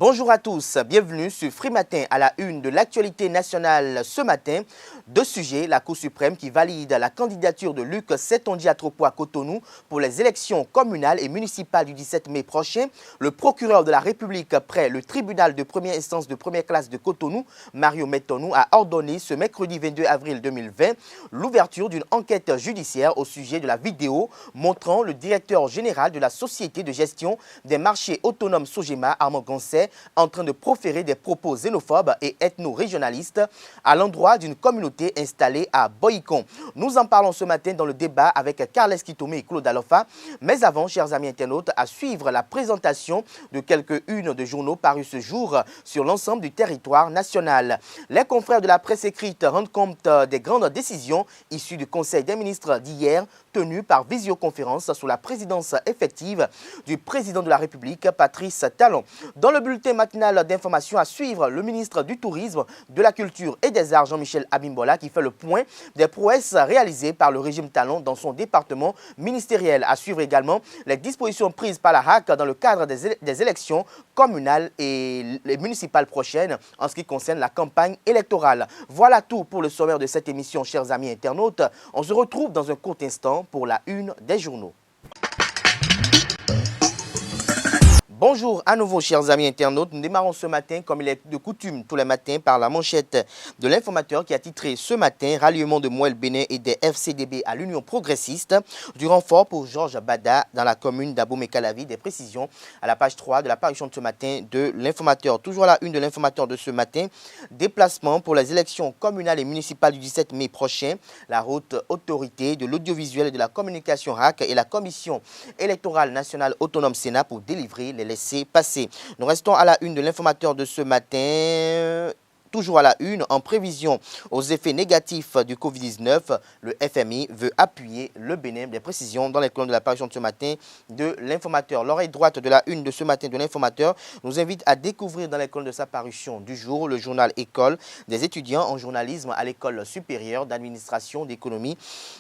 Bonjour à tous, bienvenue sur Free Matin à la une de l'actualité nationale ce matin. Deux sujets, la Cour suprême qui valide la candidature de Luc Setonji-Atropo à Cotonou pour les élections communales et municipales du 17 mai prochain. Le procureur de la République près le tribunal de première instance de première classe de Cotonou, Mario Metonou, a ordonné ce mercredi 22 avril 2020 l'ouverture d'une enquête judiciaire au sujet de la vidéo montrant le directeur général de la Société de gestion des marchés autonomes Sogema, Armand Gansset, en train de proférer des propos xénophobes et ethno-régionalistes à l'endroit d'une communauté installée à Boycon. Nous en parlons ce matin dans le débat avec Carles Kitome et Claude Alofa. Mais avant, chers amis internautes, à suivre la présentation de quelques-unes de journaux parus ce jour sur l'ensemble du territoire national. Les confrères de la presse écrite rendent compte des grandes décisions issues du Conseil des ministres d'hier, tenu par visioconférence sous la présidence effective du président de la République, Patrice Talon. Dans le bulletin matinal d'information à suivre, le ministre du Tourisme, de la Culture et des Arts, Jean-Michel Abimbola, qui fait le point des prouesses réalisées par le régime Talon dans son département ministériel. À suivre également les dispositions prises par la HAC dans le cadre des élections communales et les municipales prochaines en ce qui concerne la campagne électorale. Voilà tout pour le sommaire de cette émission, chers amis internautes. On se retrouve dans un court instant pour la une des journaux. Bonjour à nouveau, chers amis internautes. Nous démarrons ce matin, comme il est de coutume tous les matins, par la manchette de l'informateur qui a titré ce matin « Ralliement de Mouel Bénin et des FCDB à l'Union progressiste ». Du renfort pour Georges Bada dans la commune d'Abomey-Calavi. Des précisions à la page 3 de la parution de ce matin de l'informateur. Toujours à la une de l'informateur de ce matin, déplacement pour les élections communales et municipales du 17 mai prochain. La haute autorité de l'audiovisuel et de la communication RAC et la commission électorale nationale autonome Sénat pour délivrer les laissez-passer. Nous restons à la une de l'informateur de ce matin. Toujours à la une, en prévision aux effets négatifs du Covid-19, le FMI veut appuyer le Bénin. Des précisions dans les colonnes de la parution de ce matin de l'informateur. L'oreille droite de la une de ce matin de l'informateur nous invite à découvrir dans les colonnes de sa parution du jour le journal École des étudiants en journalisme à l'École supérieure d'administration, d'économie,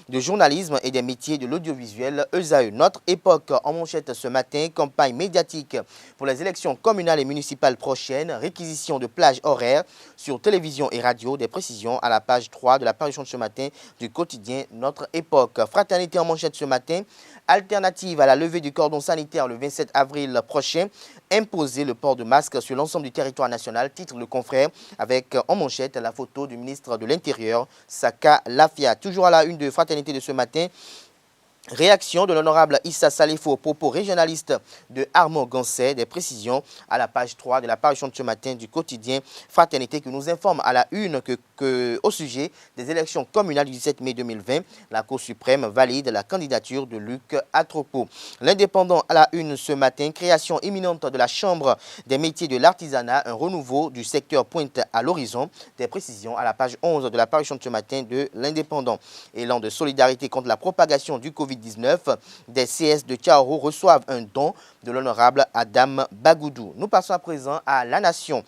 de journalisme et des métiers de l'audiovisuel ESAE. Notre époque en manchette ce matin, campagne médiatique pour les élections communales et municipales prochaines, réquisition de plages horaires sur télévision et radio. Des précisions à la page 3 de la parution de ce matin du quotidien Notre Époque. Fraternité en manchette ce matin, alternative à la levée du cordon sanitaire le 27 avril prochain, imposer le port de masque sur l'ensemble du territoire national, titre le confrère avec en manchette la photo du ministre de l'Intérieur, Saka Lafia. Toujours à la une de Fraternité de ce matin, réaction de l'honorable Issa Salifo aux propos régionalistes de Armand Gansset. Des précisions à la page 3 de la parution de ce matin du quotidien Fraternité qui nous informe à la une que au sujet des élections communales du 17 mai 2020, la Cour suprême valide la candidature de Luc Atropo. L'Indépendant à la une ce matin, création imminente de la Chambre des métiers de l'artisanat, un renouveau du secteur pointe à l'horizon. Des précisions à la page 11 de la parution de ce matin de l'Indépendant. Élan de solidarité contre la propagation du Covid-19, des CS de Tchaoro reçoivent un don de l'honorable Adam Bagoudou. Nous passons à présent à La Nation,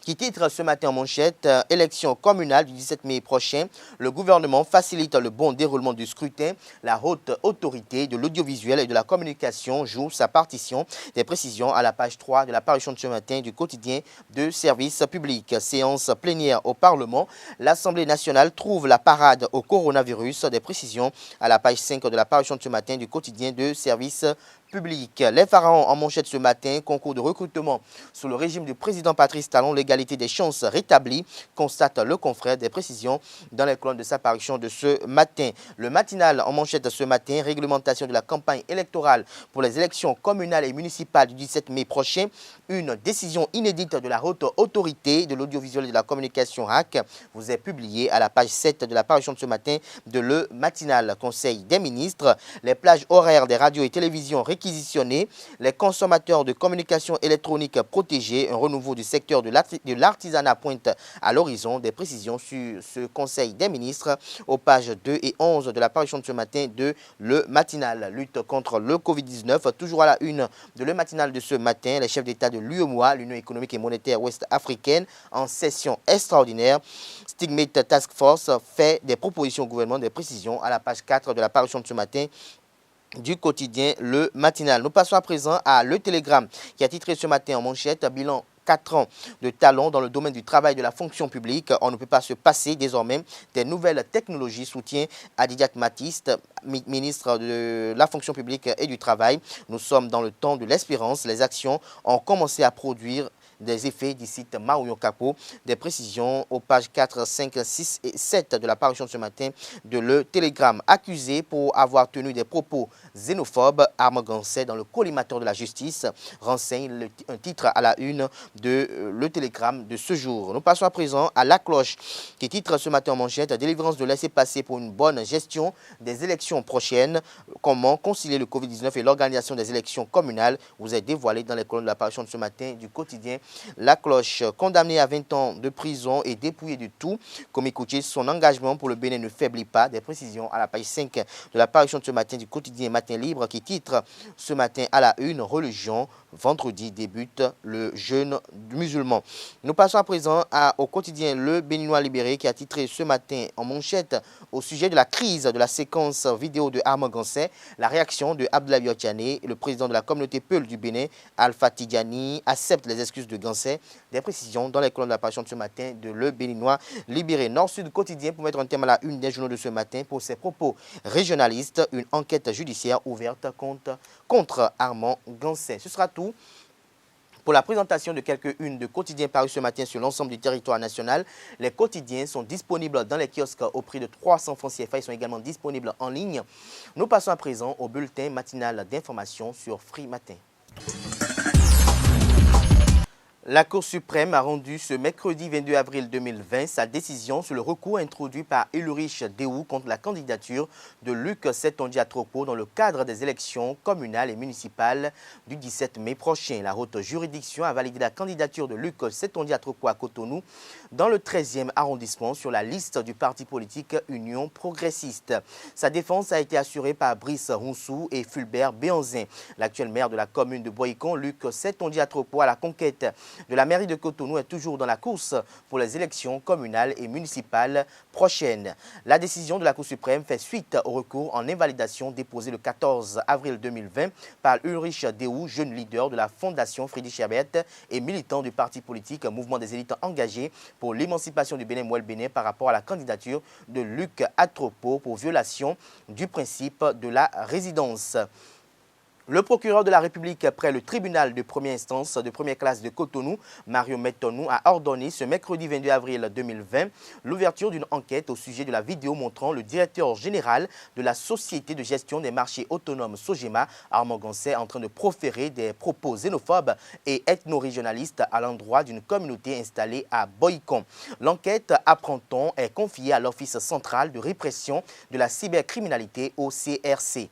qui titre ce matin en manchette « Élection communale du 17 mai prochain. Le gouvernement facilite le bon déroulement du scrutin. La haute autorité de l'audiovisuel et de la communication joue sa partition. » Des précisions à la page 3 de la parution de ce matin du quotidien de service public. Séance plénière au Parlement. L'Assemblée nationale trouve la parade au coronavirus. Des précisions à la page 5 de la parution de ce matin du quotidien de service public. Les pharaons en manchette ce matin, concours de recrutement sous le régime du président Patrice Talon, l'égalité des chances rétablie, constate le confrère. Des précisions dans les colonnes de sa parution de ce matin. Le matinal en manchette ce matin, réglementation de la campagne électorale pour les élections communales et municipales du 17 mai prochain. Une décision inédite de la haute autorité de l'audiovisuel et de la communication RAC vous est publiée à la page 7 de la parution de ce matin de Le Matinal. Conseil des ministres, les plages horaires des radios et télévisions réquisitionnées, les consommateurs de communication électronique protégés, un renouveau du secteur de l'artisanat pointe à l'horizon. Des précisions sur ce Conseil des ministres aux pages 2 et 11 de la parution de ce matin de Le Matinal. Lutte contre le Covid-19, toujours à la une de Le Matinal de ce matin, les chefs d'État de l'UEMOA, l'Union économique et monétaire ouest-africaine, en session extraordinaire. Stigmate Task Force fait des propositions au gouvernement. Des précisions à la page 4 de la parution de ce matin du quotidien Le Matinal. Nous passons à présent à Le Télégramme qui a titré ce matin en manchette bilan 4 ans de talent dans le domaine du travail de la fonction publique. On ne peut pas se passer désormais des nouvelles technologies, soutien à Didier Matiste, ministre de la fonction publique et du travail. Nous sommes dans le temps de l'espérance. Les actions ont commencé à produire des effets, dit site Marion Capot. Des précisions aux pages 4, 5, 6 et 7 de la parution de ce matin de Le Télégramme. Accusé pour avoir tenu des propos xénophobes, Armand Gansset dans le collimateur de la justice, renseigne un titre à la une de Le Télégramme de ce jour. Nous passons à présent à La Cloche qui titre ce matin en manchette « Délivrance de laissez-passer pour une bonne gestion des élections prochaines. Comment concilier le Covid-19 et l'organisation des élections communales ?» vous est dévoilé dans les colonnes de la parution de ce matin du quotidien La Cloche. Condamné à 20 ans de prison et dépouillé de tout, comme écoutez, son engagement pour le Bénin ne faiblit pas. Des précisions à la page 5 de la parution de ce matin du quotidien Matin Libre qui titre ce matin à la une « Religion, vendredi débute le jeûne musulman ». Nous passons à présent au quotidien Le Béninois Libéré qui a titré ce matin en manchette au sujet de la crise de la séquence vidéo de Armand Gansset, la réaction de Abdoulaye Diané, le président de la communauté Peul du Bénin, Alpha Tidjani, accepte les excuses de Gansset. Des précisions dans les colonnes de la parution de ce matin de Le Béninois Libéré. Nord-Sud quotidien pour mettre un thème à la une des journaux de ce matin pour ses propos régionalistes, une enquête judiciaire ouverte contre Armand Gansset. Ce sera tout pour la présentation de quelques-unes de quotidiens parus ce matin sur l'ensemble du territoire national. Les quotidiens sont disponibles dans les kiosques au prix de 300 francs CFA. Ils sont également disponibles en ligne. Nous passons à présent au bulletin matinal d'information sur Free Matin. La Cour suprême a rendu ce mercredi 22 avril 2020 sa décision sur le recours introduit par Ulrich Dehout contre la candidature de Luc Setondia-Troppo dans le cadre des élections communales et municipales du 17 mai prochain. La haute juridiction a validé la candidature de Luc Setondia-Troppo à Cotonou dans le 13e arrondissement sur la liste du parti politique Union progressiste. Sa défense a été assurée par Brice Roussou et Fulbert Béanzin. L'actuel maire de la commune de Boycon, Luc Setondia-Troppo, à la conquête de la mairie de Cotonou, est toujours dans la course pour les élections communales et municipales prochaines. La décision de la Cour suprême fait suite au recours en invalidation déposé le 14 avril 2020 par Ulrich Dehout, jeune leader de la Fondation Friedrich Herbert et militant du parti politique Mouvement des élites engagées pour l'émancipation du Bénin-Mouel-Bénin par rapport à la candidature de Luc Atropo pour violation du principe de la résidence. Le procureur de la République près le tribunal de première instance de première classe de Cotonou, Mario Metonou, a ordonné ce mercredi 22 avril 2020 l'ouverture d'une enquête au sujet de la vidéo montrant le directeur général de la Société de gestion des marchés autonomes Sogema, Armand Gansset, en train de proférer des propos xénophobes et ethno-régionalistes à l'endroit d'une communauté installée à Boycon. L'enquête, apprend-on, est confiée à l'Office central de répression de la cybercriminalité au CRC.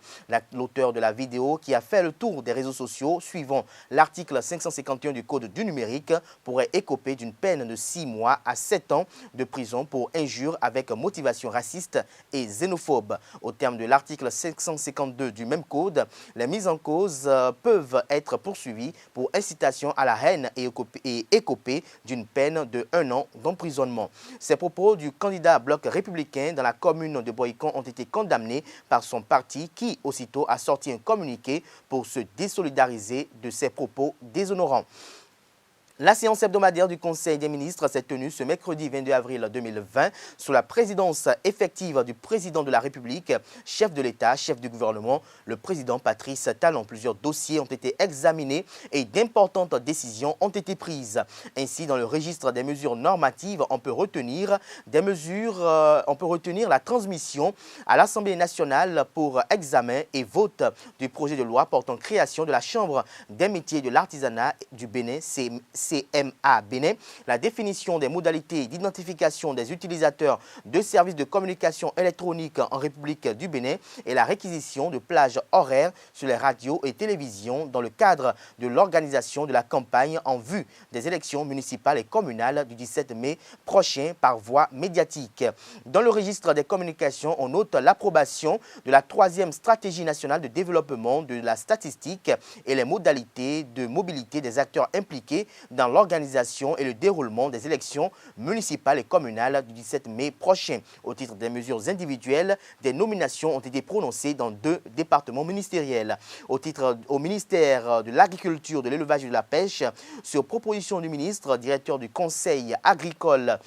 L'auteur de la vidéo, qui a fait le tour des réseaux sociaux suivant l'article 551 du Code du numérique, pourrait écoper d'une peine de 6 mois à 7 ans de prison pour injure avec motivation raciste et xénophobe. Au terme de l'article 552 du même code, les mises en cause peuvent être poursuivies pour incitation à la haine et écoper d'une peine de 1 an d'emprisonnement. Ces propos du candidat bloc républicain dans la commune de Boycon ont été condamnés par son parti qui aussitôt a sorti un communiqué pour se désolidariser de ses propos déshonorants. La séance hebdomadaire du Conseil des ministres s'est tenue ce mercredi 22 avril 2020 sous la présidence effective du président de la République, chef de l'État, chef du gouvernement, le président Patrice Talon. Plusieurs dossiers ont été examinés et d'importantes décisions ont été prises. Ainsi, dans le registre des mesures normatives, on peut retenir la transmission à l'Assemblée nationale pour examen et vote du projet de loi portant création de la Chambre des métiers de l'artisanat du Bénin, CMA Bénin, la définition des modalités d'identification des utilisateurs de services de communication électronique en République du Bénin et la réquisition de plages horaires sur les radios et télévisions dans le cadre de l'organisation de la campagne en vue des élections municipales et communales du 17 mai prochain par voie médiatique. Dans le registre des communications, on note l'approbation de la 3e stratégie nationale de développement de la statistique et les modalités de mobilité des acteurs impliqués dans dans l'organisation et le déroulement des élections municipales et communales du 17 mai prochain. Au titre des mesures individuelles, des nominations ont été prononcées dans 2 départements ministériels. Au ministère de l'Agriculture, de l'Élevage et de la Pêche, sur proposition du ministre, directeur du Conseil agricole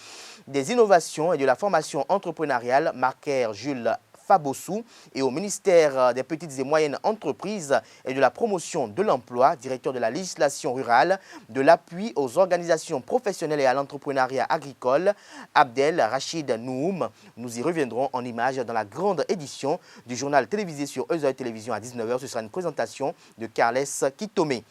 des innovations et de la formation entrepreneuriale, Marcaire Jules Fabossou, et au ministère des petites et moyennes entreprises et de la promotion de l'emploi, directeur de la législation rurale, de l'appui aux organisations professionnelles et à l'entrepreneuriat agricole, Abdel Rachid Noum. Nous y reviendrons en images dans la grande édition du journal télévisé sur Euseuil Télévision à 19h. Ce sera une présentation de Carles Kitomé.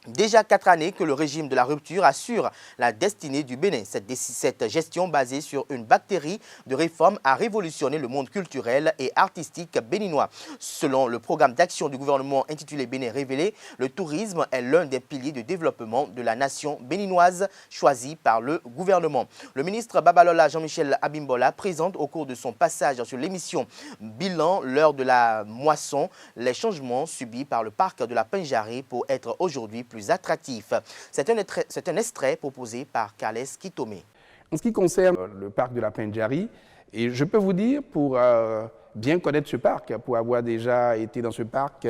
Déjà 4 années que le régime de la rupture assure la destinée du Bénin. Cette gestion basée sur une bactérie de réforme a révolutionné le monde culturel et artistique béninois. Selon le programme d'action du gouvernement intitulé Bénin révélé, le tourisme est l'un des piliers de développement de la nation béninoise choisi par le gouvernement. Le ministre Babalola Jean-Michel Abimbola présente au cours de son passage sur l'émission Bilan, l'heure de la moisson, les changements subis par le parc de la Pendjari pour être aujourd'hui plus attractif. C'est un extrait proposé par Carles Kitomé. En ce qui concerne le parc de la Pendjari, et je peux vous dire, pour bien connaître ce parc, pour avoir déjà été dans ce parc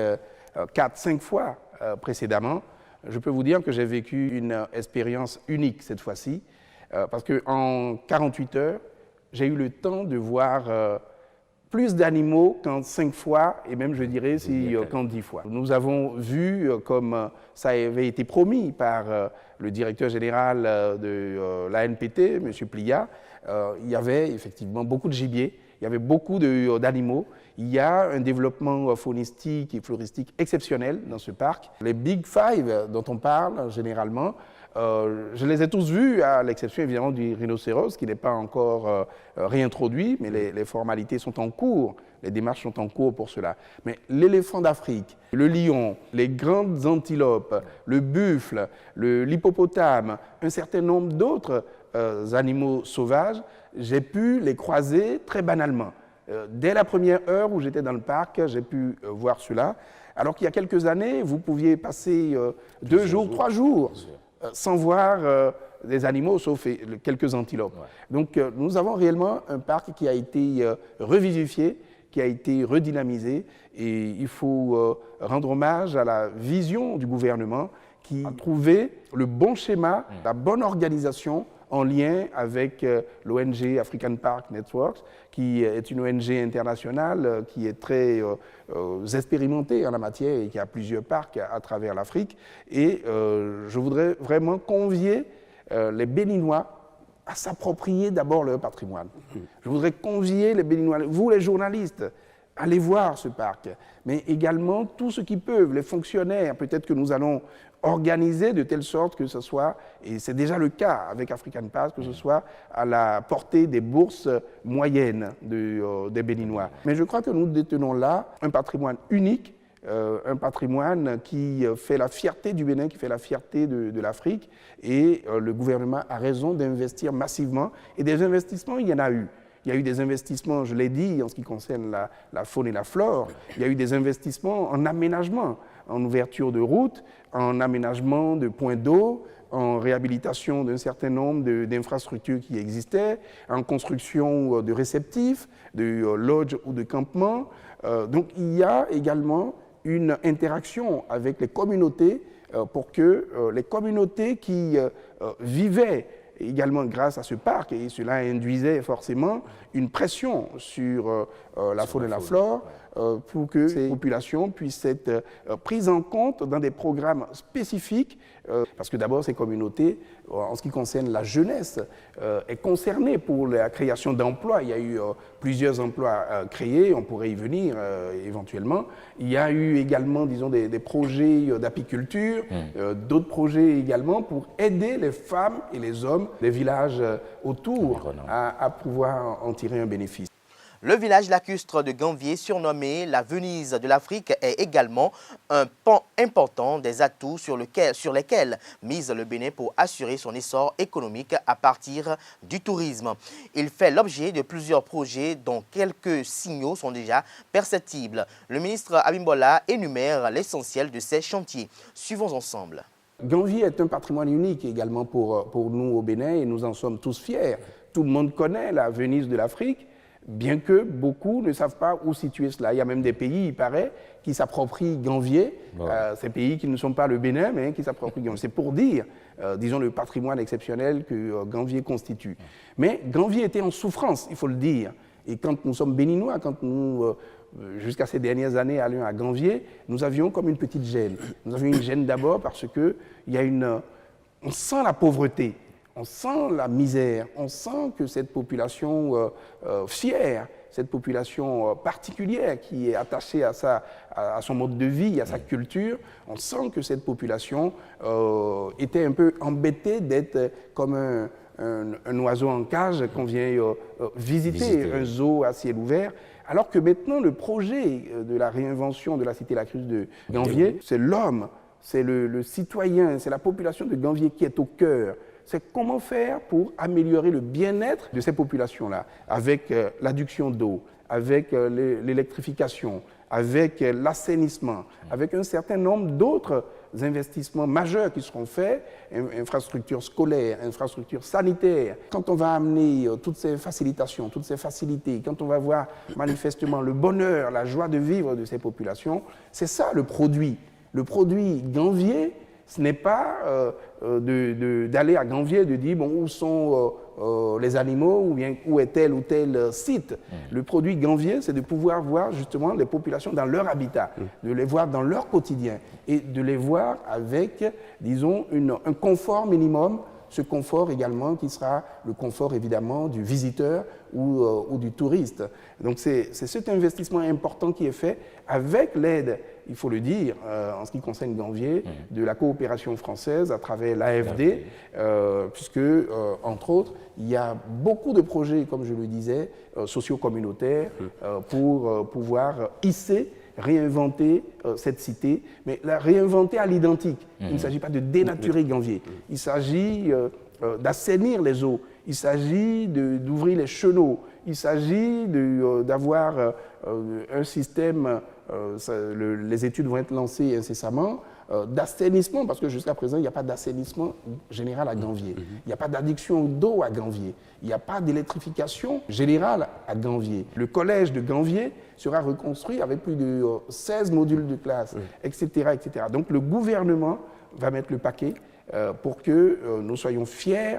4-5 fois précédemment, je peux vous dire que j'ai vécu une expérience unique cette fois-ci, parce qu'en 48 heures, j'ai eu le temps de voir plus d'animaux qu'en 5 fois, et même je dirais qu'en 10 fois. Nous avons vu, comme ça avait été promis par le directeur général de l'ANPT, M. Plia, il y avait effectivement beaucoup de gibier, il y avait beaucoup d'animaux. Il y a un développement faunistique et floristique exceptionnel dans ce parc. Les Big Five dont on parle généralement, je les ai tous vus, à l'exception évidemment du rhinocéros, qui n'est pas encore réintroduit, mais les formalités sont en cours, les démarches sont en cours pour cela. Mais l'éléphant d'Afrique, le lion, les grandes antilopes, le buffle, l'hippopotame, un certain nombre d'autres animaux sauvages, j'ai pu les croiser très banalement. Dès la première heure où j'étais dans le parc, j'ai pu voir cela, alors qu'il y a quelques années, vous pouviez passer 2 jours, 3 jours sans voir des animaux, sauf quelques antilopes. Ouais. Donc nous avons réellement un parc qui a été revivifié, qui a été redynamisé, et il faut rendre hommage à la vision du gouvernement qui a trouvé le bon schéma, la bonne organisation en lien avec l'ONG African Park Networks, qui est une ONG internationale qui est très expérimentée en la matière et qui a plusieurs parcs à travers l'Afrique. Et je voudrais vraiment convier les Béninois à s'approprier d'abord leur patrimoine. Je voudrais convier les Béninois, vous les journalistes, allez voir ce parc, mais également tous ceux qui peuvent, les fonctionnaires, peut-être que nous allons organiser de telle sorte que ce soit, et c'est déjà le cas avec African Park, que ce soit à la portée des bourses moyennes des Béninois. Mais je crois que nous détenons là un patrimoine unique, un patrimoine qui fait la fierté du Bénin, qui fait la fierté de l'Afrique, et le gouvernement a raison d'investir massivement, et des investissements, il y en a eu. Il y a eu des investissements, je l'ai dit, en ce qui concerne la faune et la flore. Il y a eu des investissements en aménagement, en ouverture de routes, en aménagement de points d'eau, en réhabilitation d'un certain nombre d'infrastructures qui existaient, en construction de réceptifs, de lodges ou de campements. Donc il y a également une interaction avec les communautés pour que les communautés qui vivaient également grâce à ce parc, et cela induisait forcément une pression sur la faune et la flore, pour que ces populations puissent être prises en compte dans des programmes spécifiques, parce que d'abord ces communautés, en ce qui concerne la jeunesse, est concernée pour la création d'emplois. Il y a eu plusieurs emplois créés, on pourrait y venir éventuellement. Il y a eu également, disons, des projets d'apiculture, d'autres projets également pour aider les femmes et les hommes des villages autour à pouvoir en tirer un bénéfice. Le village lacustre de Ganvier, surnommé la Venise de l'Afrique, est également un pan important des atouts sur lesquels mise le Bénin pour assurer son essor économique à partir du tourisme. Il fait l'objet de plusieurs projets dont quelques signaux sont déjà perceptibles. Le ministre Abimbola énumère l'essentiel de ces chantiers. Suivons ensemble. Ganvié est un patrimoine unique également pour nous au Bénin et nous en sommes tous fiers. Tout le monde connaît la Venise de l'Afrique, bien que beaucoup ne savent pas où situer cela. Il y a même des pays, il paraît, qui s'approprient Ganvié, ces pays qui ne sont pas le Bénin, mais qui s'approprient Ganvié. C'est pour dire, disons, le patrimoine exceptionnel que Ganvié constitue. Mais Ganvié était en souffrance, il faut le dire. Et quand nous sommes béninois, quand nous, jusqu'à ces dernières années, allions à Ganvié, nous avions comme une petite gêne. Nous avions une gêne d'abord parce que on sent la pauvreté, on sent la misère, on sent que cette population fière, cette population particulière qui est attachée à son mode de vie, à sa culture, on sent que cette population était un peu embêtée d'être comme un oiseau en cage qu'on vient visiter, un zoo à ciel ouvert. Alors que maintenant, le projet de la réinvention de la cité La Cruz de Ganvié, c'est l'homme, c'est le citoyen, c'est la population de Ganvié qui est au cœur. C'est comment faire pour améliorer le bien-être de ces populations-là, avec l'adduction d'eau, avec l'électrification, avec l'assainissement, avec un certain nombre d'autres investissements majeurs qui seront faits, infrastructures scolaires, infrastructures sanitaires. Quand on va amener toutes ces facilitations, toutes ces facilités, quand on va voir manifestement le bonheur, la joie de vivre de ces populations, c'est ça le produit. Le produit Ganvié, ce n'est pas d'aller à Ganvié et de dire bon, où sont les animaux ou bien où est tel ou tel site. Le produit Ganvié, c'est de pouvoir voir justement les populations dans leur habitat, de les voir dans leur quotidien et de les voir avec, disons, un confort minimum. Ce confort également qui sera le confort évidemment du visiteur ou du touriste. Donc c'est cet investissement important qui est fait avec l'aide, il faut le dire, en ce qui concerne Ganvié, de la coopération française à travers l'AFD, puisque, entre autres, il y a beaucoup de projets, comme je le disais, socio-communautaires pour pouvoir hisser, réinventer cette cité, mais la réinventer à l'identique. Il ne s'agit pas de dénaturer Ganvié. Il s'agit d'assainir les eaux. Il s'agit d'ouvrir les chenaux. Il s'agit d'avoir un système, les études vont être lancées incessamment, d'assainissement, parce que jusqu'à présent, il n'y a pas d'assainissement général à Ganvié. Il n'y a pas d'adduction d'eau à Ganvié. Il n'y a pas d'électrification générale à Ganvié. Le collège de Ganvié sera reconstruit avec plus de 16 modules de classe, etc., etc. Donc le gouvernement va mettre le paquet pour que nous soyons fiers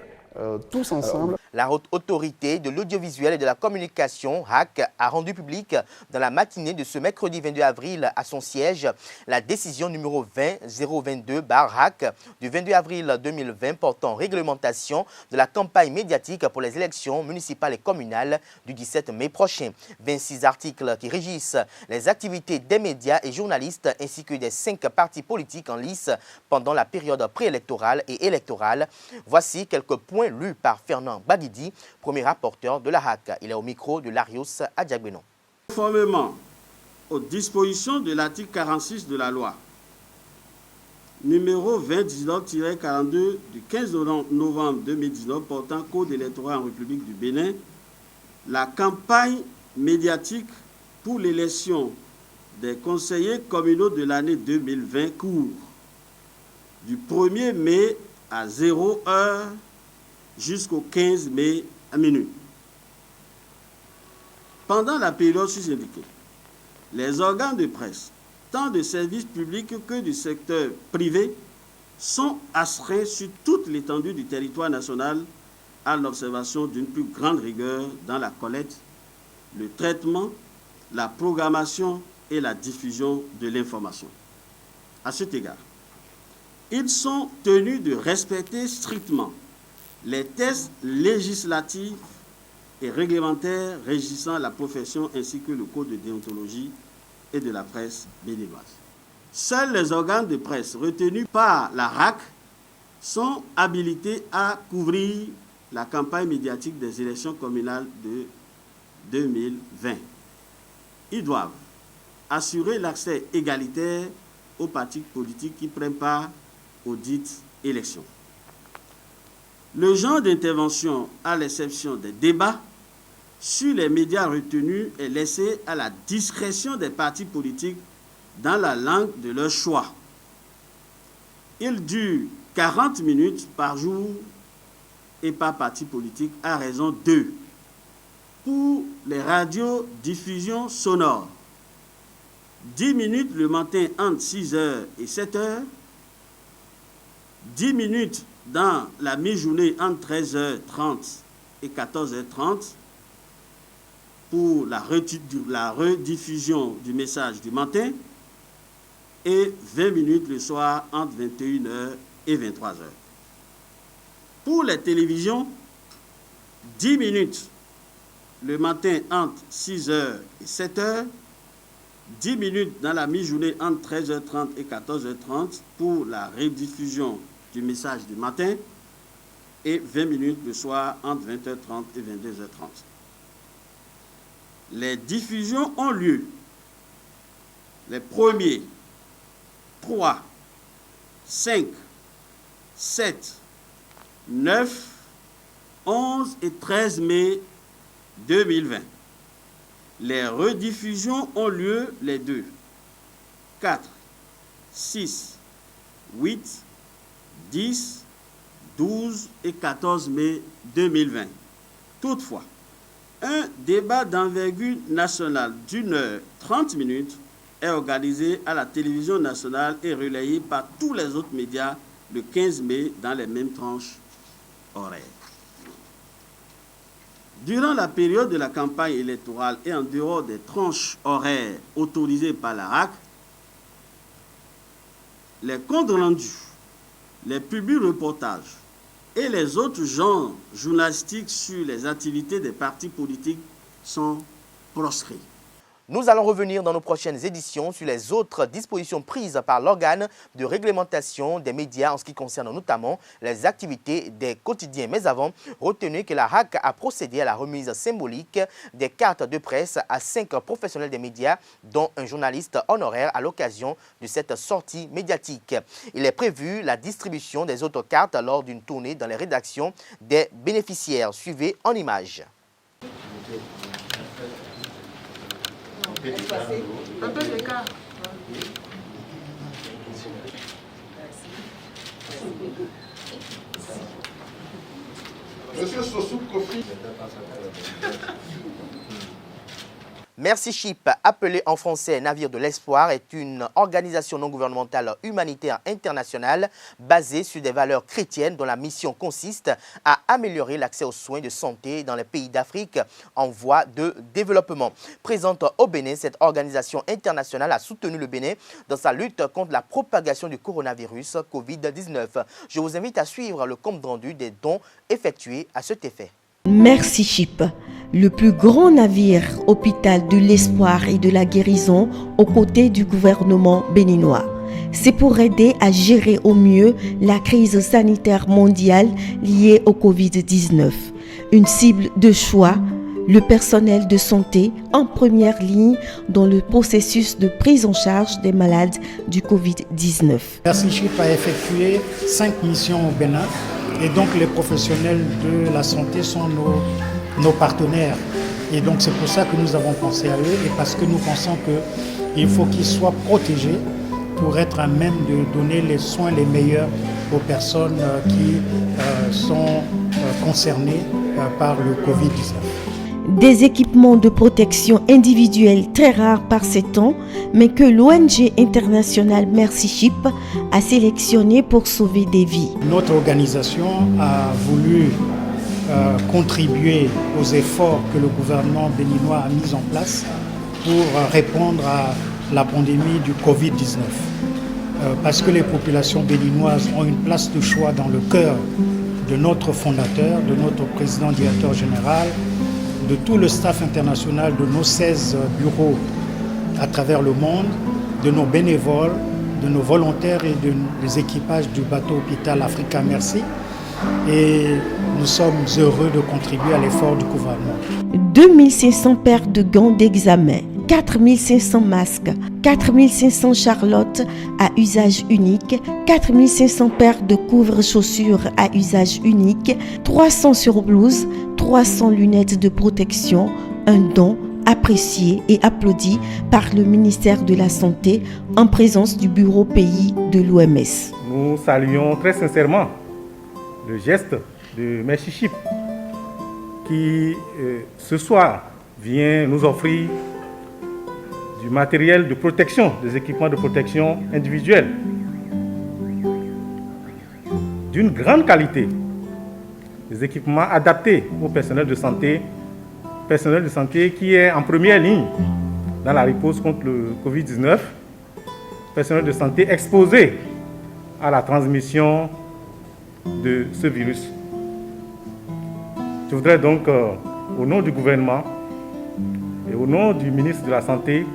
tous ensemble. La Haute Autorité de l'Audiovisuel et de la Communication, HAC, a rendu public dans la matinée de ce mercredi 22 avril à son siège la décision numéro 20-022/HAC du 22 avril 2020 portant réglementation de la campagne médiatique pour les élections municipales et communales du 17 mai prochain. 26 articles qui régissent les activités des médias et journalistes ainsi que des 5 partis politiques en lice pendant la période préélectorale et électorale. Voici quelques points lus par Fernand Baguidi, premier rapporteur de la HAC. Il est au micro de Larios Adjagbenon. Conformément aux dispositions de l'article 46 de la loi numéro 2019-42 du 15 novembre 2019 portant code électoral en République du Bénin, la campagne médiatique pour l'élection des conseillers communaux de l'année 2020 court du 1er mai à 0 heure jusqu'au 15 mai à minuit. Pendant la période sous-indiquée, les organes de presse, tant de services publics que du secteur privé, sont astreints sur toute l'étendue du territoire national à l'observation d'une plus grande rigueur dans la collecte, le traitement, la programmation et la diffusion de l'information. À cet égard, ils sont tenus de respecter strictement les textes législatifs et réglementaires régissant la profession ainsi que le code de déontologie et de la presse béninoise. Seuls les organes de presse retenus par la RAC sont habilités à couvrir la campagne médiatique des élections communales de 2020. Ils doivent assurer l'accès égalitaire aux partis politiques qui prennent part aux dites élections. Le genre d'intervention, à l'exception des débats sur les médias retenus, est laissé à la discrétion des partis politiques dans la langue de leur choix. Il dure 40 minutes par jour et par parti politique à raison de. Pour les radiodiffusions sonores, 10 minutes le matin entre 6h et 7h, 10 minutes dans la mi-journée entre 13h30 et 14h30 pour la rediffusion du message du matin et 20 minutes le soir entre 21h et 23h. Pour les télévisions, 10 minutes le matin entre 6h et 7h, 10 minutes dans la mi-journée entre 13h30 et 14h30 pour la rediffusion du message du matin et 20 minutes le soir entre 20h30 et 22h30. Les diffusions ont lieu les 1er, 3, 5, 7, 9, 11 et 13 mai 2020. Les rediffusions ont lieu les 2, 4, 6, 8, 10, 12 et 14 mai 2020. Toutefois, un débat d'envergure nationale d'une heure 30 minutes est organisé à la télévision nationale et relayé par tous les autres médias le 15 mai dans les mêmes tranches horaires. Durant la période de la campagne électorale et en dehors des tranches horaires autorisées par la RAC, les comptes rendus, les publi-reportages et les autres genres journalistiques sur les activités des partis politiques sont proscrits. Nous allons revenir dans nos prochaines éditions sur les autres dispositions prises par l'organe de réglementation des médias en ce qui concerne notamment les activités des quotidiens. Mais avant, retenez que la RAC a procédé à la remise symbolique des cartes de presse à 5 professionnels des médias, dont un journaliste honoraire à l'occasion de cette sortie médiatique. Il est prévu la distribution des autres cartes lors d'une tournée dans les rédactions des bénéficiaires. Suivez en images. Un peu d'écart. Monsieur Sossou Kofi. Merci Chip, appelé en français Navire de l'Espoir, est une organisation non gouvernementale humanitaire internationale basée sur des valeurs chrétiennes dont la mission consiste à améliorer l'accès aux soins de santé dans les pays d'Afrique en voie de développement. Présente au Bénin, cette organisation internationale a soutenu le Bénin dans sa lutte contre la propagation du coronavirus Covid-19. Je vous invite à suivre le compte rendu des dons effectués à cet effet. Merci Chip, le plus grand navire hôpital de l'espoir et de la guérison aux côtés du gouvernement béninois. C'est pour aider à gérer au mieux la crise sanitaire mondiale liée au Covid-19. Une cible de choix, le personnel de santé en première ligne dans le processus de prise en charge des malades du Covid-19. Merci Chip a effectué 5 missions au Bénin. Et donc les professionnels de la santé sont nos partenaires. Et donc c'est pour ça que nous avons pensé à eux et parce que nous pensons qu'il faut qu'ils soient protégés pour être à même de donner les soins les meilleurs aux personnes qui sont concernées par le Covid-19. Des équipements de protection individuelle très rares par ces temps, mais que l'ONG internationale Merci Chip a sélectionné pour sauver des vies. Notre organisation a voulu contribuer aux efforts que le gouvernement béninois a mis en place pour répondre à la pandémie du Covid-19. Parce que les populations béninoises ont une place de choix dans le cœur de notre fondateur, de notre président directeur général, de tout le staff international de nos 16 bureaux à travers le monde, de nos bénévoles, de nos volontaires et des équipages du bateau hôpital Africa Merci. Et nous sommes heureux de contribuer à l'effort du gouvernement. 2500 paires de gants d'examen, 4500 masques, 4500 charlottes à usage unique, 4500 paires de couvre-chaussures à usage unique, 300 surblouses, 300 lunettes de protection, un don apprécié et applaudi par le ministère de la Santé en présence du bureau pays de l'OMS. nous saluons très sincèrement le geste de M. Chip qui, ce soir, vient nous offrir du matériel de protection, des équipements de protection individuelle d'une grande qualité, des équipements adaptés au personnel de santé qui est en première ligne dans la riposte contre le Covid-19, personnel de santé exposé à la transmission de ce virus. Je voudrais donc, au nom du gouvernement et au nom du ministre de la Santé,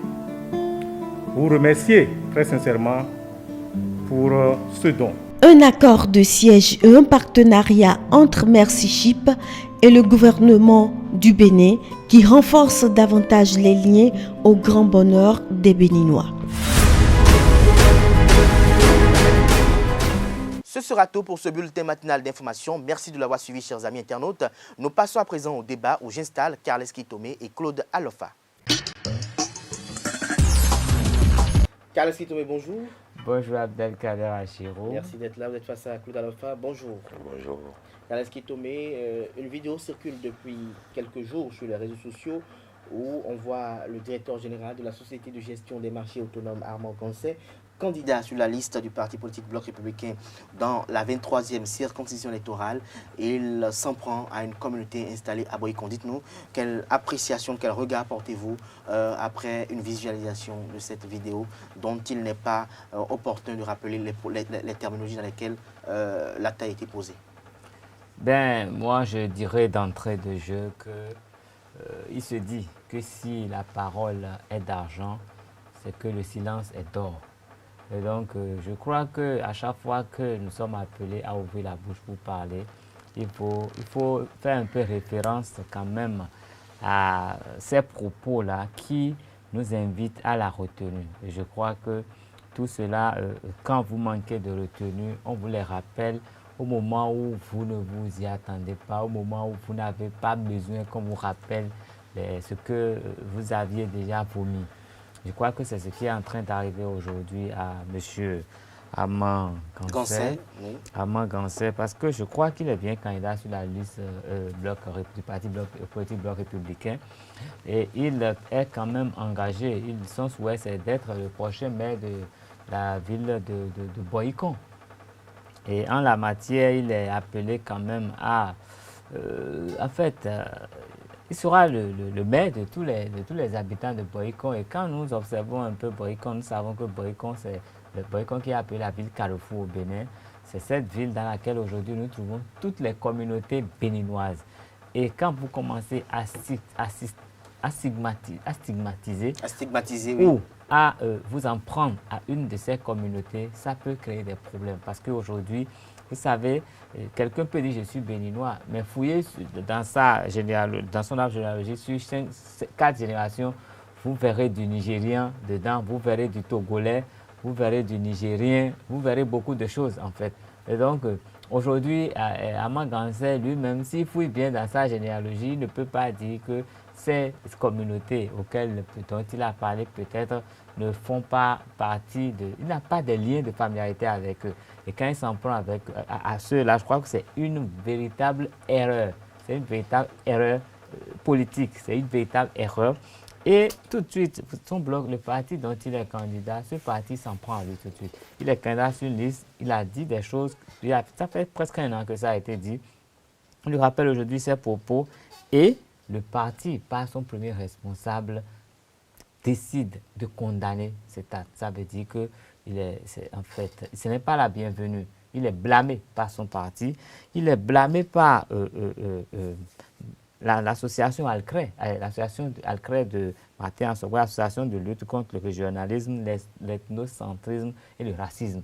vous remercier très sincèrement pour ce don. Un accord de siège et un partenariat entre Merci Chip et le gouvernement du Bénin qui renforce davantage les liens au grand bonheur des Béninois. Ce sera tout pour ce bulletin matinal d'information. Merci de l'avoir suivi, chers amis internautes. Nous passons à présent au débat où j'installe Carles Kitomé et Claude Alofa. Carles Kitomé, bonjour. Bonjour Abdelkader Achiro. Merci d'être là, vous êtes face à Claude Alofa. Bonjour. Bonjour. Carles Kitomé, une vidéo circule depuis quelques jours sur les réseaux sociaux où on voit le directeur général de la Société de gestion des marchés autonomes, Armand Gansé, candidat sur la liste du parti politique Bloc républicain dans la 23e circonscription électorale. Il s'en prend à une communauté installée à Boycon. Dites-nous, quelle appréciation, quel regard portez-vous après une visualisation de cette vidéo dont il n'est pas opportun de rappeler les terminologies dans lesquelles l'acte a été posé? Ben, moi, je dirais d'entrée de jeu qu'il se dit que si la parole est d'argent, c'est que le silence est d'or. Et donc, je crois qu'à chaque fois que nous sommes appelés à ouvrir la bouche pour parler, il faut faire un peu référence quand même à ces propos-là qui nous invitent à la retenue. Et je crois que tout cela, quand vous manquez de retenue, on vous les rappelle au moment où vous ne vous y attendez pas, au moment où vous n'avez pas besoin qu'on vous rappelle ce que vous aviez déjà vomi. Je crois que c'est ce qui est en train d'arriver aujourd'hui à M. Armand Gansé. Oui. Armand Gansé, parce que je crois qu'il est bien candidat sur la liste du parti politique Bloc républicain. Et il est quand même engagé. Son souhait, c'est d'être le prochain maire de la ville de Boycon. Et en la matière, il est appelé quand même à... en fait, il sera le maire de tous les habitants de Boycon. Et quand nous observons un peu Boycon, nous savons que Boycon, c'est le Boycon qui est appelé la ville Carrefour au Bénin. C'est cette ville dans laquelle aujourd'hui nous trouvons toutes les communautés béninoises. Et quand vous commencez à stigmatiser oui, ou à vous en prendre à une de ces communautés, ça peut créer des problèmes. Parce qu'aujourd'hui, vous savez, quelqu'un peut dire je suis béninois, mais fouillez dans son arbre généalogique sur 4 générations, vous verrez du Nigérien dedans, vous verrez du Togolais, vous verrez du Nigérien, vous verrez beaucoup de choses en fait. Et donc, aujourd'hui, Armand Gansé lui-même, s'il fouille bien dans sa généalogie, il ne peut pas dire que ces communautés dont il a parlé peut-être ne font pas partie il n'a pas de lien de familiarité avec eux. Et quand il s'en prend à ceux-là, je crois que c'est une véritable erreur. C'est une véritable erreur politique, c'est une véritable erreur. Et tout de suite, son bloc, le parti dont il est candidat, ce parti s'en prend à lui tout de suite. Il est candidat sur une liste, il a dit des choses, ça fait presque 1 an que ça a été dit. On lui rappelle aujourd'hui ses propos et le parti, par son premier responsable, décide de condamner cet acte. Ça veut dire que en fait, ce n'est pas la bienvenue. Il est blâmé par son parti, il est blâmé par l'association Alcré, l'association Alcré de Martin Ansogwa, l'association de lutte contre le régionalisme, l'ethnocentrisme et le racisme.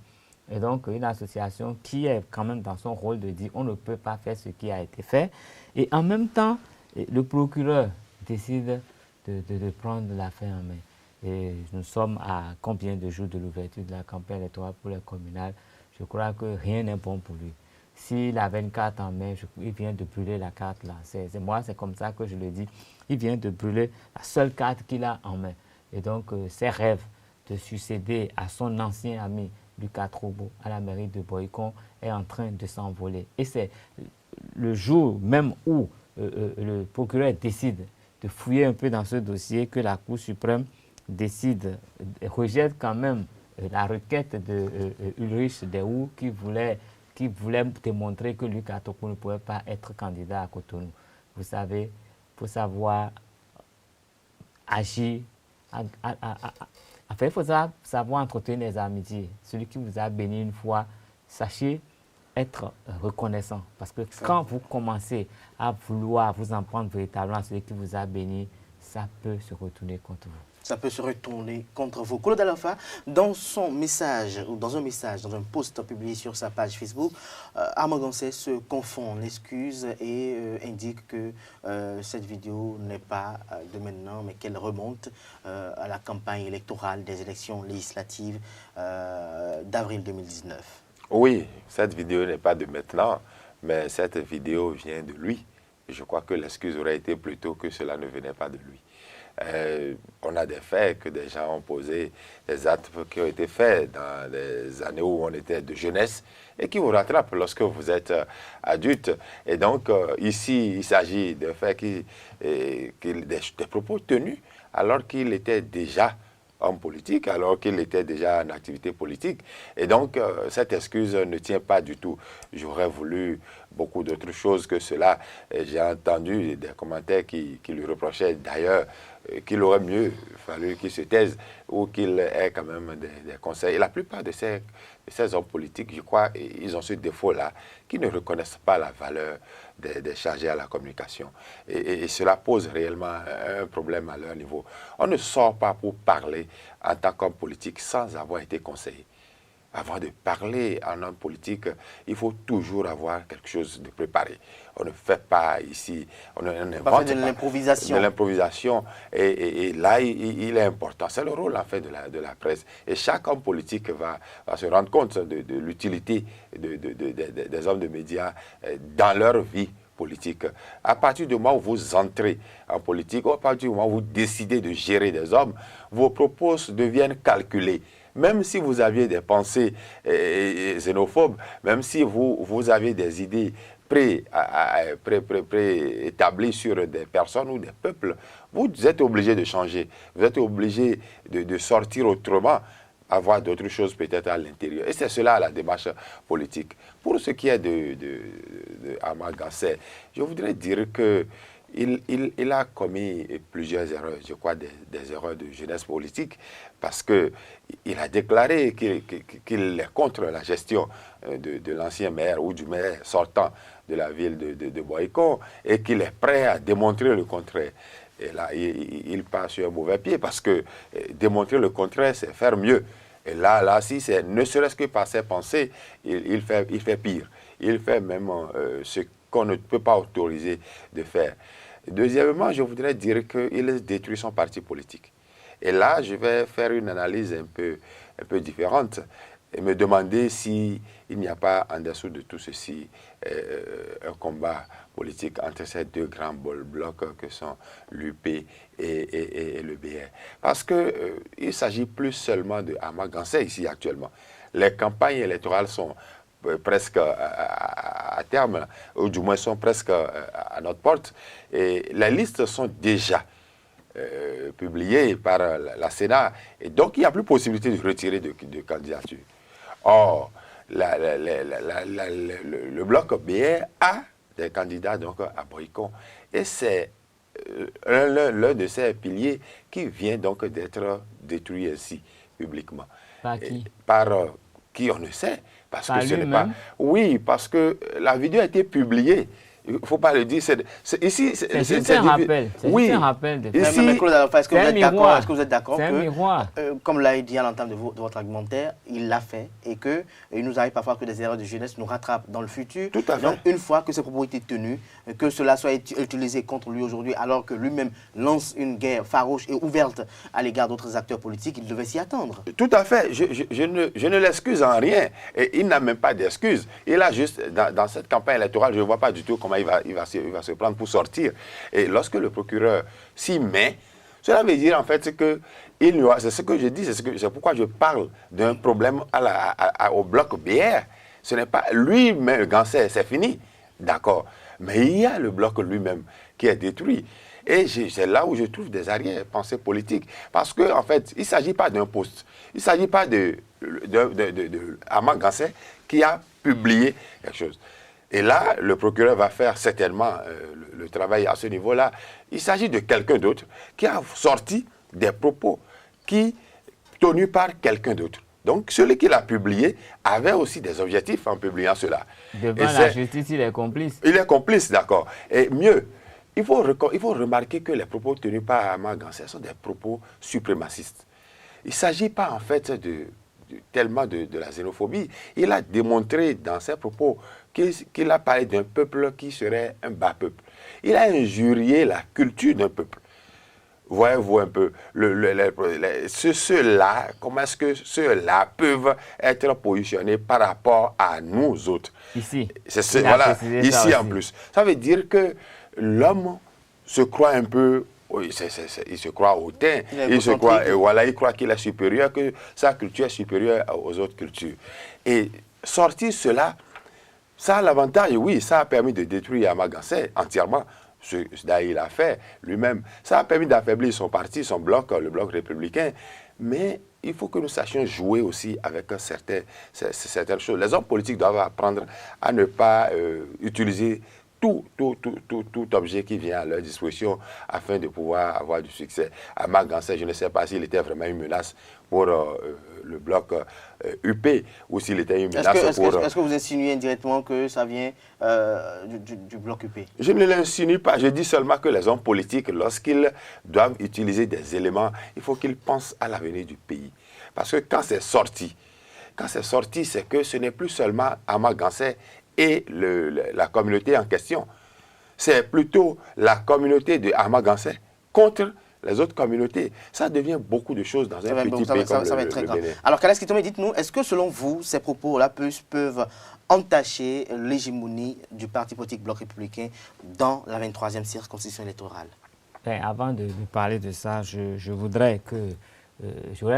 Et donc, une association qui est quand même dans son rôle de dire on ne peut pas faire ce qui a été fait. Et en même temps, le procureur décide de prendre l'affaire en main. Et nous sommes à combien de jours de l'ouverture de la campagne électorale pour les communales? Je crois que rien n'est bon pour lui. S'il avait une carte en main, il vient de brûler la carte là. Moi, c'est comme ça que je le dis. Il vient de brûler la seule carte qu'il a en main. Et donc, ses rêves de succéder à son ancien ami, Lucas Trobo à la mairie de Boycon est en train de s'envoler. Et c'est le jour même où le procureur décide de fouiller un peu dans ce dossier que la Cour suprême rejette quand même la requête de Ulrich Dehout qui voulait démontrer que Lucas Trobo ne pouvait pas être candidat à Cotonou. Vous savez, il faut savoir agir. Enfin, il faut savoir entretenir les amitiés. Celui qui vous a béni une fois, sachez être reconnaissant. Parce que quand vous commencez à vouloir vous en prendre véritablement à celui qui vous a béni, ça peut se retourner contre vous. Ça peut se retourner contre vous. Claude Alafa, dans son message, ou dans un post publié sur sa page Facebook, Armand Gansé se confond en excuses et indique que cette vidéo n'est pas de maintenant, mais qu'elle remonte à la campagne électorale des élections législatives d'avril 2019. Oui, cette vidéo n'est pas de maintenant, mais cette vidéo vient de lui. Je crois que l'excuse aurait été plutôt que cela ne venait pas de lui. On a des faits que des gens ont posés, des actes qui ont été faits dans les années où on était de jeunesse et qui vous rattrapent lorsque vous êtes adulte. Et donc, ici, il s'agit de faits des propos tenus alors qu'il était déjà homme politique, alors qu'il était déjà en activité politique. Et donc, cette excuse ne tient pas du tout. J'aurais voulu beaucoup d'autres choses que cela. J'ai entendu des commentaires qui lui reprochaient d'ailleurs qu'il aurait mieux fallu qu'il se taise ou qu'il ait quand même des conseils. Et la plupart de ces hommes politiques, je crois, ils ont ce défaut-là, qui ne reconnaissent pas la valeur des chargés à la communication. Et cela pose réellement un problème à leur niveau. On ne sort pas pour parler en tant qu'homme politique sans avoir été conseillé. Avant de parler en homme politique, il faut toujours avoir quelque chose de préparé. On ne fait pas ici, on invente pas de l'improvisation. De l'improvisation. Et là, il est important. C'est le rôle en fait de la presse. Et chaque homme politique va se rendre compte de l'utilité des hommes de médias dans leur vie politique. À partir du moment où vous entrez en politique, ou à partir du moment où vous décidez de gérer des hommes, vos propos deviennent calculés. Même si vous aviez des pensées xénophobes, même si vous aviez des idées préétablies sur des personnes ou des peuples, vous êtes obligé de changer. Vous êtes obligé de sortir autrement, avoir d'autres choses peut-être à l'intérieur. Et c'est cela la démarche politique. Pour ce qui est de Armand Gansé, je voudrais dire que il a commis plusieurs erreurs, je crois des erreurs de jeunesse politique, parce qu'il a déclaré qu'il est contre la gestion de l'ancien maire ou du maire sortant de la ville de Boycon et qu'il est prêt à démontrer le contraire. Et là, il passe sur un mauvais pied parce que démontrer le contraire, c'est faire mieux. Et là, si c'est ne serait-ce que par ses pensées, il fait pire. Il fait même ce qu'on ne peut pas autoriser de faire. Deuxièmement, je voudrais dire qu'il détruit son parti politique. Et là, je vais faire une analyse un peu différente et me demander s'il n'y a pas en dessous de tout ceci un combat politique entre ces deux grands blocs que sont l'UP et le BR. Parce qu'il ne s'agit plus seulement de Armand Gansé ici actuellement. Les campagnes électorales sont presque à terme, ou du moins sont presque à notre porte. Et les listes sont déjà publiées par la Sénat. Et donc, il n'y a plus possibilité de retirer de candidature. Or, le bloc BR a des candidats donc, à Boycon. Et c'est l'un de ces piliers qui vient donc d'être détruit ainsi, publiquement. Par qui? Par qui on ne sait. Parce par que ce n'est lui-même? pas. Oui, parce que la vidéo a été publiée. Il ne faut pas le dire. Ici, c'est juste un rappel. Oui. Juste un rappel de Ici, Mais Claude Alafa, est-ce que vous êtes d'accord C'est un miroir. Comme l'a dit à l'entame de votre argumentaire, il l'a fait et qu'il nous arrive parfois que des erreurs de jeunesse nous rattrapent dans le futur. Tout à fait. Donc, une fois que ces propos étaient tenus, que cela soit utilisé contre lui aujourd'hui, alors que lui-même lance une guerre farouche et ouverte à l'égard d'autres acteurs politiques, il devait s'y attendre. Tout à fait. Je ne l'excuse en rien. Et il n'a même pas d'excuse. Il a juste, dans cette campagne électorale, je ne vois pas du tout comment il va se prendre pour sortir. Et lorsque le procureur s'y met, cela veut dire en fait c'est ce que je dis, c'est pourquoi je parle d'un problème au bloc BR. Ce n'est pas lui-même, Gansé, c'est fini, d'accord. Mais il y a le bloc lui-même qui est détruit. Et c'est là où je trouve des arrière-pensées politiques. Parce qu'en fait, il ne s'agit pas d'un poste. Il ne s'agit pas de Ama Gansé qui a publié quelque chose. Et là, le procureur va faire certainement le travail à ce niveau-là. Il s'agit de quelqu'un d'autre qui a sorti des propos tenus par quelqu'un d'autre. Donc, celui qui l'a publié avait aussi des objectifs en publiant cela. Devant la justice, il est complice. Il est complice, d'accord. Et mieux, il faut remarquer que les propos tenus par Ama Gansé sont des propos suprémacistes. Il ne s'agit pas en fait tellement de la xénophobie. Il a démontré dans ses propos qu'il a parlé d'un peuple qui serait un bas peuple. Il a injurié la culture d'un peuple. Voyez-vous un peu, ceux-là, comment est-ce que ceux-là peuvent être positionnés par rapport à nous autres? Ici. Voilà, ici en plus. Ça veut dire que l'homme se croit un peu, il se croit hautain, il croit qu'il est supérieur, que sa culture est supérieure aux autres cultures. Et sortir cela, ça a l'avantage, oui, ça a permis de détruire Ama Gansé entièrement. D'ailleurs, il a fait lui-même. Ça a permis d'affaiblir son parti, son bloc, le bloc républicain. Mais il faut que nous sachions jouer aussi avec certaines choses. Les hommes politiques doivent apprendre à ne pas utiliser tout objet qui vient à leur disposition afin de pouvoir avoir du succès. Ama Gansé, je ne sais pas s'il était vraiment une menace pour le bloc UP ou s'il était une menace pour... Est-ce que vous insinuez indirectement que ça vient du bloc UP? Je ne l'insinue pas. Je dis seulement que les hommes politiques, lorsqu'ils doivent utiliser des éléments, il faut qu'ils pensent à l'avenir du pays. Parce que quand c'est sorti, c'est que ce n'est plus seulement Ama Gansé et la communauté en question. C'est plutôt la communauté de Ama Gansé contre les autres communautés. Ça devient beaucoup de choses dans un petit pays comme le Bénin. Alors, Kalass Kitome, dites-nous, est-ce que selon vous, ces propos-là peuvent entacher l'hégémonie du parti politique Bloc républicain dans la 23e circonscription électorale? Avant de parler de ça, j'aurais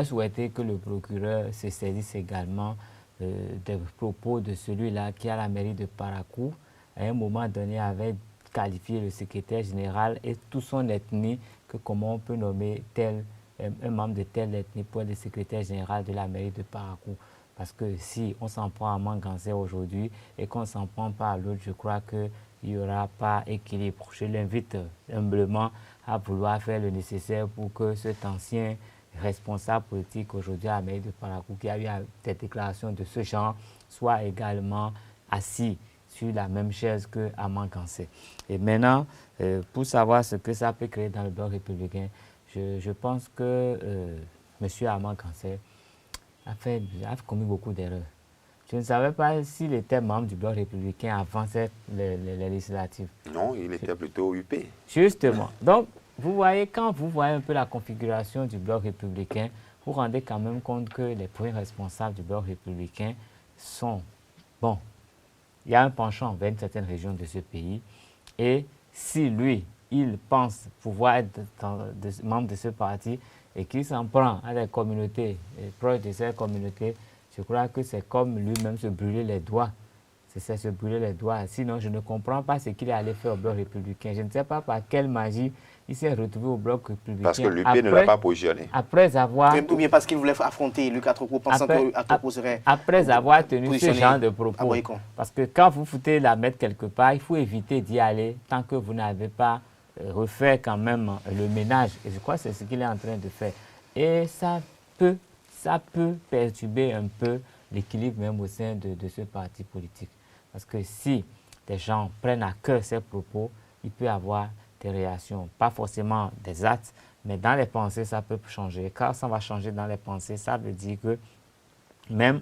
souhaité que le procureur se saisisse également des propos de celui-là qui, à la mairie de Parakou, à un moment donné, avait qualifié le secrétaire général et toute son ethnie, que comment on peut nommer un membre de telle ethnie pour être le secrétaire général de la mairie de Parakou. Parce que si on s'en prend à Ama Gansé aujourd'hui et qu'on ne s'en prend pas à l'autre, je crois qu'il n'y aura pas équilibre. Je l'invite humblement à vouloir faire le nécessaire pour que cet ancien responsable politique aujourd'hui à la mairie de Parakou, qui a eu des déclarations de ce genre, soit également assis sur la même chaise que Ama Gansé. Et maintenant, pour savoir ce que ça peut créer dans le bloc républicain, je pense que M. Ama Gansé a commis beaucoup d'erreurs. Je ne savais pas s'il était membre du bloc républicain avant les législatives. Non, il était plutôt UP. Justement. Donc, vous voyez, quand vous voyez un peu la configuration du bloc républicain, vous vous rendez quand même compte que les premiers responsables du bloc républicain sont, bon, il y a un penchant vers une certaine région de ce pays. Et si lui, il pense pouvoir être membre de ce parti et qu'il s'en prend à des communautés proches de ces communautés, je crois que c'est comme lui-même se brûler les doigts. C'est se brûler les doigts. Sinon, je ne comprends pas ce qu'il est allé faire au bloc républicain. Je ne sais pas par quelle magie il s'est retrouvé au bloc républicain. Parce que l'UP ne l'a pas positionné. Après avoir... Ou bien parce qu'il voulait affronter Luc Atroko, pensant que Atroko serait... Après avoir tenu ce genre de propos. Parce que quand vous foutez la mettre quelque part, il faut éviter d'y aller tant que vous n'avez pas refait quand même le ménage. Et je crois que c'est ce qu'il est en train de faire. Et ça peut perturber un peu l'équilibre même au sein de ce parti politique. Parce que si des gens prennent à cœur ces propos, il peut y avoir des réactions, pas forcément des actes, mais dans les pensées, ça peut changer. Quand ça va changer dans les pensées, ça veut dire que même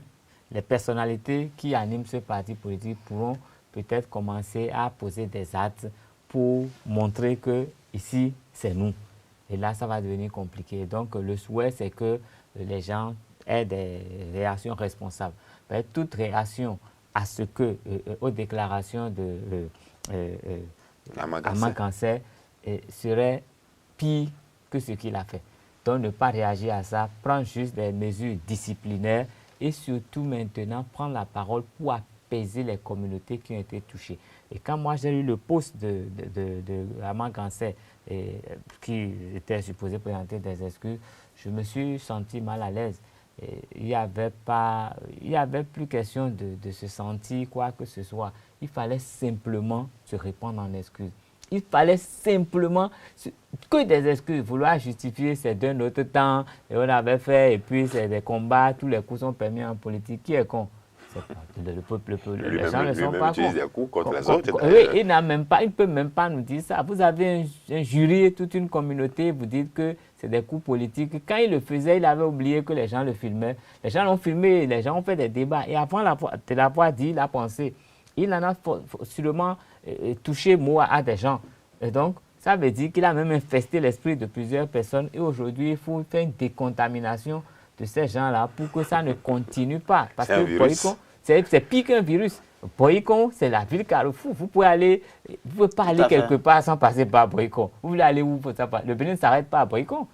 les personnalités qui animent ce parti politique pourront peut-être commencer à poser des actes pour montrer que ici, c'est nous. Et là, ça va devenir compliqué. Donc, le souhait, c'est que les gens aient des réactions responsables. Toute réaction à ce que, aux déclarations de Ama Gansé serait pire que ce qu'il a fait. Donc, ne pas réagir à ça, prendre juste des mesures disciplinaires et surtout maintenant prendre la parole pour apaiser les communautés qui ont été touchées. Et quand moi j'ai eu le poste de Armand Gansé qui était supposé présenter des excuses, je me suis senti mal à l'aise. Il n'y avait plus question de se sentir quoi que ce soit. Il fallait simplement se répondre en excuses. Il fallait simplement que des excuses. Vouloir justifier, c'est d'un autre temps, et on avait fait, et puis c'est des combats, tous les coups sont permis en politique. Qui est con? Le peuple, les gens ne sont pas cons. Des coups contre les autres. Oui, il ne peut même pas nous dire ça. Vous avez un jury, toute une communauté, vous dites que c'est des coups politiques. Quand il le faisait, il avait oublié que les gens le filmaient. Les gens l'ont filmé, les gens ont fait des débats. Et avant de l'avoir dit, il a pensé. Il en a sûrement touché mot à des gens. Et donc, ça veut dire qu'il a même infesté l'esprit de plusieurs personnes. Et aujourd'hui, il faut faire une décontamination de ces gens-là pour que ça ne continue pas. Parce que Boycon, c'est pire qu'un virus. Boycon, c'est la ville carrefour. Vous pouvez pas aller quelque part sans passer par Boycon. Vous voulez aller où? Le Bénin ne s'arrête pas à Boycon.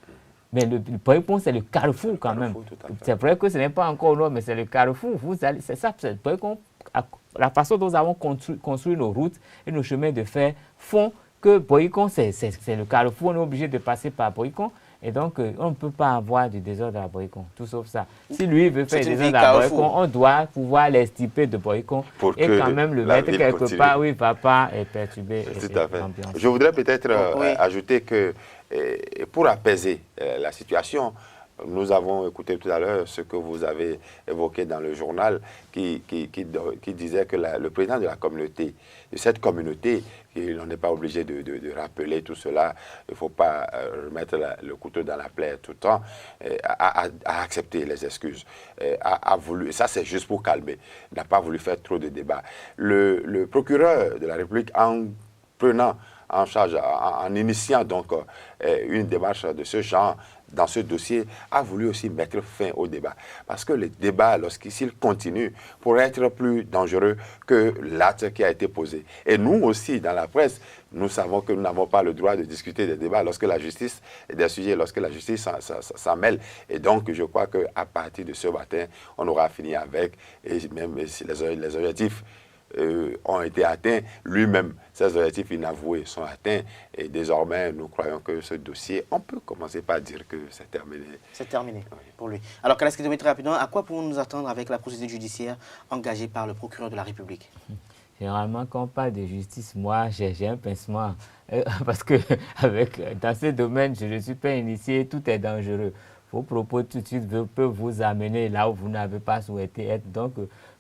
Mais le Boycon, c'est le carrefour quand même. C'est vrai que ce n'est pas encore nord, mais c'est le carrefour. C'est ça, c'est Boycon. La façon dont nous avons construit nos routes et nos chemins de fer font que Boycon, c'est le carrefour. On est obligé de passer par Boycon. Et donc, on ne peut pas avoir du désordre à Boycon, tout sauf ça. Si lui veut faire du désordre à Boycon, on doit pouvoir l'extirper de Boycon et quand même le mettre quelque part où il ne va pas perturber l'ambiance. Je voudrais peut-être ajouter que pour apaiser la situation, nous avons écouté tout à l'heure ce que vous avez évoqué dans le journal qui disait que le président de la communauté, de cette communauté, on n'est pas obligé de rappeler tout cela, il ne faut pas remettre le couteau dans la plaie tout le temps, a accepté les excuses, a voulu, ça c'est juste pour calmer, n'a pas voulu faire trop de débats. Le procureur de la République, en prenant en charge, en initiant donc une démarche de ce genre dans ce dossier, a voulu aussi mettre fin au débat. Parce que le débat, s'il continue, pourrait être plus dangereux que l'acte qui a été posé. Et nous aussi, dans la presse, nous savons que nous n'avons pas le droit de discuter des débats lorsque la justice, des sujets, lorsque la justice s'en mêle. Et donc, je crois qu'à partir de ce matin, on aura fini avec, et même si les objectifs ont été atteints, lui-même, ses objectifs inavoués sont atteints et désormais, nous croyons que ce dossier, on peut commencer par dire que c'est terminé. C'est terminé pour lui. Alors, Kalaski Domi, très rapidement, à quoi pouvons-nous nous attendre avec la procédure judiciaire engagée par le procureur de la République? Généralement, quand on parle de justice, moi, j'ai un pincement. Parce que dans ce domaine, je ne suis pas initié, tout est dangereux. Vos propos tout de suite peuvent vous amener là où vous n'avez pas souhaité être. Donc,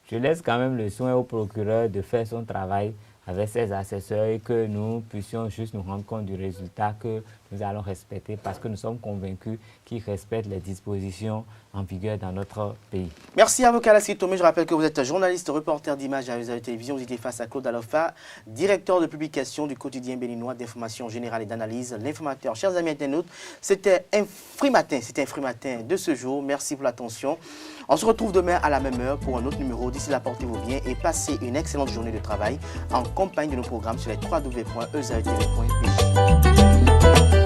je laisse quand même le soin au procureur de faire son travail avec ses assesseurs et que nous puissions juste nous rendre compte du résultat que nous allons respecter parce que nous sommes convaincus qu'ils respectent les dispositions en vigueur dans notre pays. Merci à vous, Kalaski Tomé. Je rappelle que vous êtes journaliste, reporter d'images à la télévision. Vous étiez face à Claude Alofa, directeur de publication du quotidien béninois d'information générale et d'analyse, l'informateur. Chers amis internautes, c'était un free matin de ce jour. Merci pour l'attention. On se retrouve demain à la même heure pour un autre numéro. D'ici là, portez-vous bien et passez une excellente journée de travail en compagnie de nos programmes sur les www.ezaetv.pj.